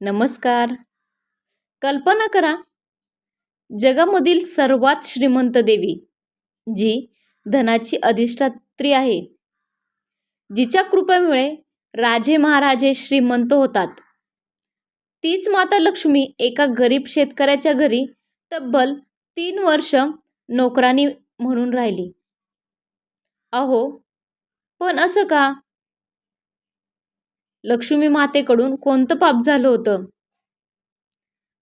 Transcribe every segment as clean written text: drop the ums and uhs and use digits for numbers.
नमस्कार. कल्पना करा, जगामधील सर्वात श्रीमंत देवी, जी धनाची अधिष्ठात्री आहे, जिच्या कृपेमुळे राजे महाराजे श्रीमंत होतात. तीच माता लक्ष्मी एका गरीब शेतकऱ्याच्या घरी तब्बल 3 वर्ष नोकराणी म्हणून राहिली. अहो, पण असं का? लक्ष्मी मातेकडून कोणतं पाप झालं होतं?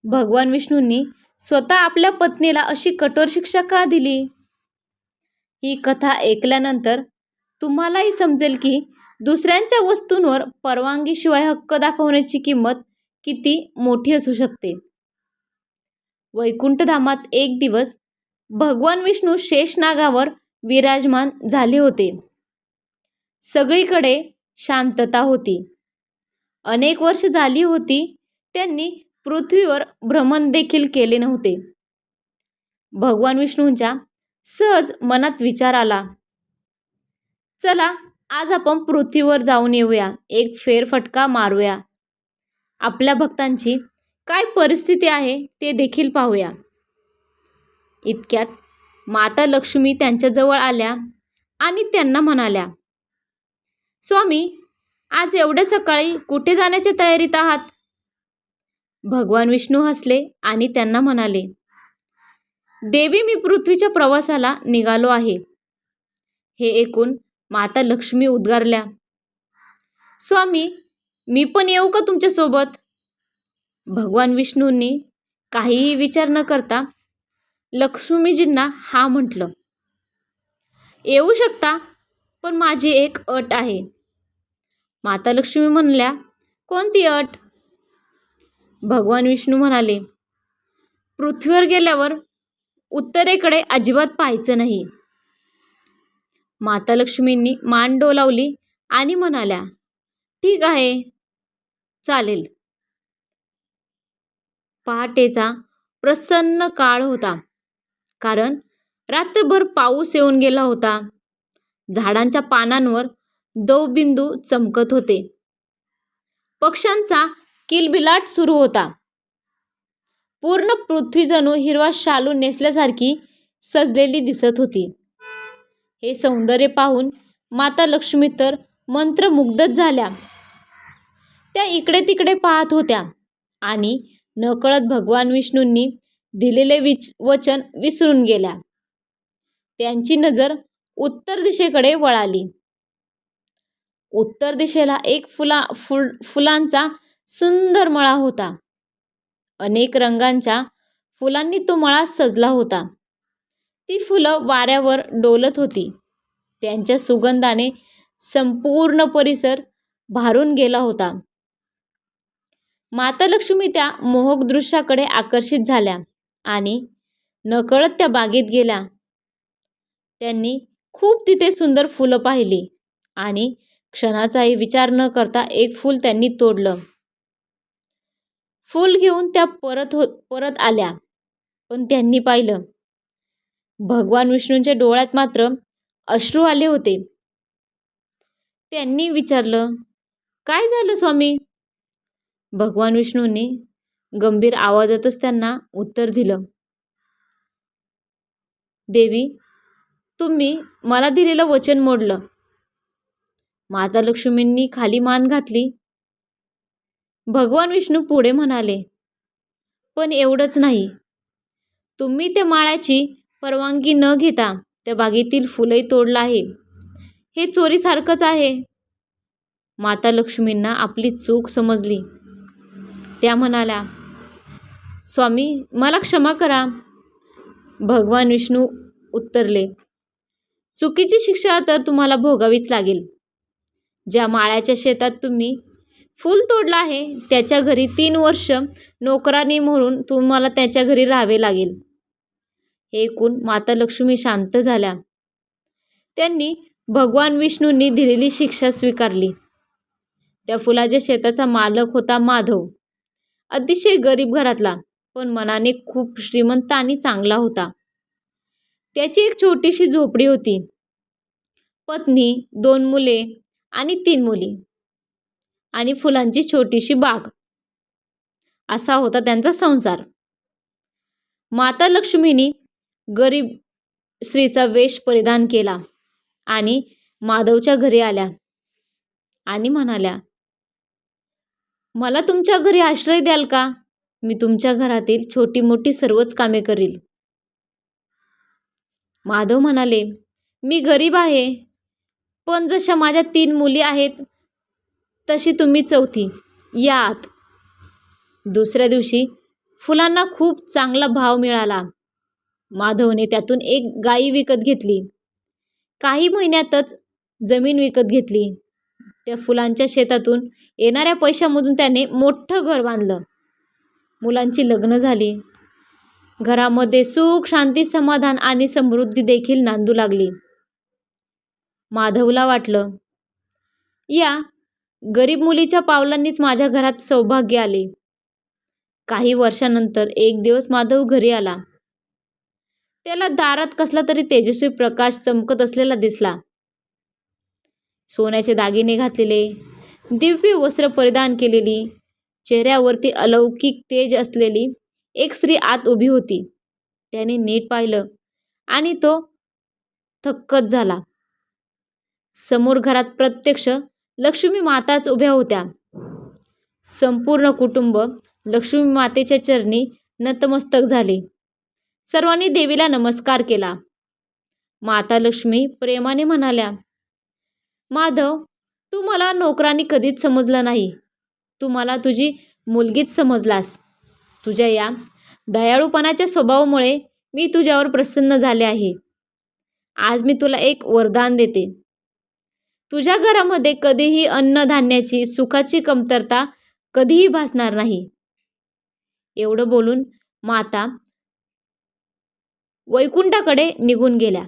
भगवान विष्णूंनी स्वतः आपल्या पत्नीला अशी कठोर शिक्षा का दिली? ही कथा ऐकल्यानंतर तुम्हालाही समजेल की दुसऱ्यांच्या वस्तूंवर परवानगीशिवाय हक्क दाखवण्याची किंमत किती मोठी असू शकते. वैकुंठधामात एक दिवस भगवान विष्णू शेषनागावर विराजमान झाले होते. सगळीकडे शांतता होती. अनेक वर्ष झाली होती त्यांनी पृथ्वीवर भ्रमण देखील केले नव्हते. भगवान विष्णूंच्या सहज मनात विचार आला, चला आज आपण पृथ्वीवर जाऊन येऊया, एक फेरफटका मारूया. आपल्या भक्तांची काय परिस्थिती आहे ते देखील पाहूया. इतक्यात माता लक्ष्मी त्यांच्याजवळ आल्या आणि त्यांना म्हणाल्या, स्वामी, आज एवढ्या सकाळी कुठे जाण्याच्या तयारीत आहात? भगवान विष्णू हसले आणि त्यांना म्हणाले, देवी, मी पृथ्वीच्या प्रवासाला निघालो आहे. हे ऐकून माता लक्ष्मी उद्गारल्या, स्वामी, मी पण येऊ का तुमच्यासोबत? भगवान विष्णूंनी काहीही विचार न करता लक्ष्मीजींना हा म्हटलं, येऊ शकता, पण माझी एक अट आहे. माता लक्ष्मी म्हणल्या, कोणती अट? भगवान विष्णू म्हणाले, पृथ्वीवर गेल्यावर उत्तरेकडे अजिबात पाहायचं नाही. माता लक्ष्मींनी मान डोलावली आणि म्हणाल्या, ठीक आहे, चालेल. पहाटेचा प्रसन्न काळ होता, कारण रात्रभर पाऊस येऊन गेला होता. झाडांच्या पानांवर दवबिंदू चमकत होते. पक्ष्यांचा किलबिलाट सुरू होता. पूर्ण पृथ्वी जणू हिरवा शालू नेसल्यासारखी सजलेली दिसत होती. हे सौंदर्य पाहून माता लक्ष्मी तर मंत्रमुग्धच झाल्या. त्या इकडे तिकडे पाहत होत्या आणि नकळत भगवान विष्णूंनी दिलेले वचन विसरून गेल्या. त्यांची नजर उत्तर दिशेकडे वळाली. उत्तर दिशेला एक फुलांचा सुंदर मळा होता. अनेक रंगांच्या फुलांनी तो मळा सजला होता. ती फुलं वाऱ्यावर डोलत होती. त्यांच्या सुगंधाने संपूर्ण परिसर भारून गेला होता. माता लक्ष्मी त्या मोहक दृश्याकडे आकर्षित झाल्या आणि नकळत त्या बागेत गेल्या. त्यांनी खूप तिथे सुंदर फुलं पाहिली आणि क्षणाचाही विचार न करता एक फूल त्यांनी तोडलं. फूल घेऊन त्या परत आल्या, पण त्यांनी पाहिलं, भगवान विष्णूंच्या डोळ्यात मात्र अश्रू आले होते. त्यांनी विचारलं, काय झालं स्वामी? भगवान विष्णूंनी गंभीर आवाजातच त्यांना उत्तर दिलं, देवी, तुम्ही मला दिलेलं वचन मोडलं. माता लक्ष्मींनी खाली मान घातली. भगवान विष्णू पुढे म्हणाले, पण एवढंच नाही, तुम्ही त्या माळ्याची परवानगी न घेता त्या बागेतील फुलंही तोडलं आहे. हे चोरीसारखंच आहे. माता लक्ष्मींना आपली चूक समजली. त्या म्हणाल्या, स्वामी, मला क्षमा करा. भगवान विष्णू उत्तरले, चुकीची शिक्षा तर तुम्हाला भोगावीच लागेल. ज्या माळ्याच्या शेतात तुम्ही फूल तोडलं आहे त्याच्या घरी 3 वर्ष नोकराणी म्हणून तुम्हाला त्याच्या घरी राहावे लागेल. हे ऐकून माता लक्ष्मी शांत झाल्या. त्यांनी भगवान विष्णूंनी दिलेली शिक्षा स्वीकारली. त्या फुलाच्या शेताचा मालक होता माधव. अतिशय गरीब घरातला, पण मनाने खूप श्रीमंत आणि चांगला होता. त्याची एक छोटीशी झोपडी होती. पत्नी, 2 मुले आणि 3 मुली आणि फुलांची छोटीशी बाग. असा होता त्यांचा संसार. माता लक्ष्मीनी गरीब स्त्रीचा वेश परिधान केला आणि माधवच्या घरी आल्या आणि म्हणाल्या, मला तुमच्या घरी आश्रय द्याल का? मी तुमच्या घरातील छोटी मोठी सर्वच कामे करील. माधव म्हणाले, मी गरीब आहे, पण जशा माझ्या 3 मुली आहेत तशी तुम्ही चौथी. या आत. दुसऱ्या दिवशी फुलांना खूप चांगला भाव मिळाला. माधवने त्यातून एक गाई विकत घेतली. काही महिन्यातच जमीन विकत घेतली. त्या फुलांच्या शेतातून येणाऱ्या पैशामधून त्याने मोठं घर बांधलं. मुलांची लग्न झाली. घरामध्ये सुख, शांती, समाधान आणि समृद्धी देखील नांदू लागली. माधवला वाटलं, या गरीब मुलीच्या पावलांनीच माझ्या घरात सौभाग्य आले. काही वर्षानंतर एक दिवस माधव घरी आला. त्याला दारात कसला तरी तेजस्वी प्रकाश चमकत असलेला दिसला. सोन्याचे दागिने घातलेले, दिव्य वस्त्र परिधान केलेली, चेहऱ्यावरती अलौकिक तेज असलेली एक स्त्री आत उभी होती. त्याने नीट पाहिलं आणि तो थक्कच झाला. समोर घरात प्रत्यक्ष लक्ष्मी माताच उभ्या होत्या. संपूर्ण कुटुंब लक्ष्मी मातेच्या चरणी नतमस्तक झाले. सर्वांनी देवीला नमस्कार केला. माता लक्ष्मी प्रेमाने म्हणाल्या, माधव, तू मला नोकरानी कधीच समजलं नाही. तू मला तुझी मुलगीच समजलास. तुझ्या या दयाळूपणाच्या स्वभावामुळे मी तुझ्यावर प्रसन्न झाले आहे. आज मी तुला एक वरदान देते. तुझ्या घरामध्ये कधीही अन्नधान्याची, सुखाची कमतरता कधीही भासणार नाही. एवढं बोलून माता वैकुंठाकडे निघून गेल्या.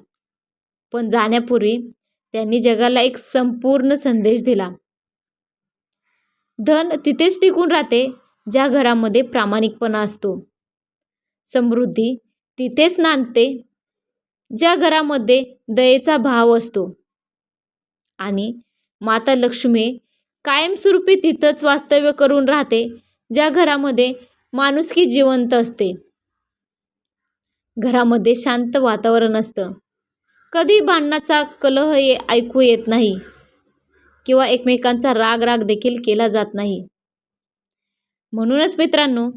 पण जाण्यापूर्वी त्यांनी जगाला एक संपूर्ण संदेश दिला. धन तिथेच टिकून राहते ज्या घरामध्ये प्रामाणिकपणा असतो. समृद्धी तिथेच नांदते ज्या घरामध्ये दयेचा भाव असतो. आणि माता लक्ष्मी कायमस्वरूपी तिथंच वास्तव्य करून राहते ज्या घरामध्ये माणुसकी जिवंत असते. घरामध्ये शांत वातावरण असतं. कधी भांडणाचा कलह ऐकू येत नाही किंवा एकमेकांचा राग देखील केला जात नाही. म्हणूनच मित्रांनो,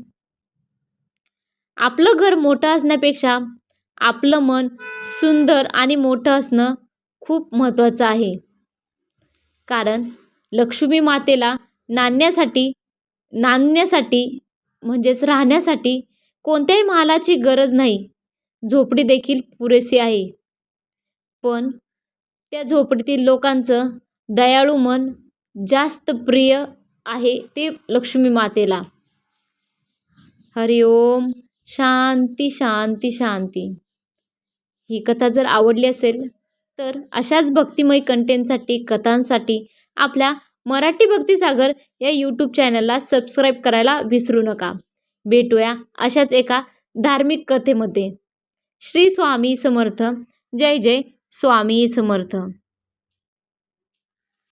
आपलं घर मोठं असण्यापेक्षा आपलं मन सुंदर आणि मोठं असणं खूप महत्त्वाचं आहे. कारण लक्ष्मी मातेला नांदण्यासाठी म्हणजेच राहण्यासाठी कोणत्याही महालाची गरज नाही. झोपडी देखील पुरेशी आहे. पण त्या झोपडीतील लोकांचं दयाळू मन जास्त प्रिय आहे ते लक्ष्मी मातेला. हरिओम. शांती शांती शांती. ही कथा जर आवडली असेल तर अशाच भक्तिमय कंटेंटसाठी, कथांसाठी आपल्या मराठी भक्तिसागर या यूट्यूब चॅनलला सबस्क्राईब करायला विसरू नका. भेटूया अशाच एका धार्मिक कथेमध्ये. श्री स्वामी समर्थ. जय जय स्वामी समर्थ.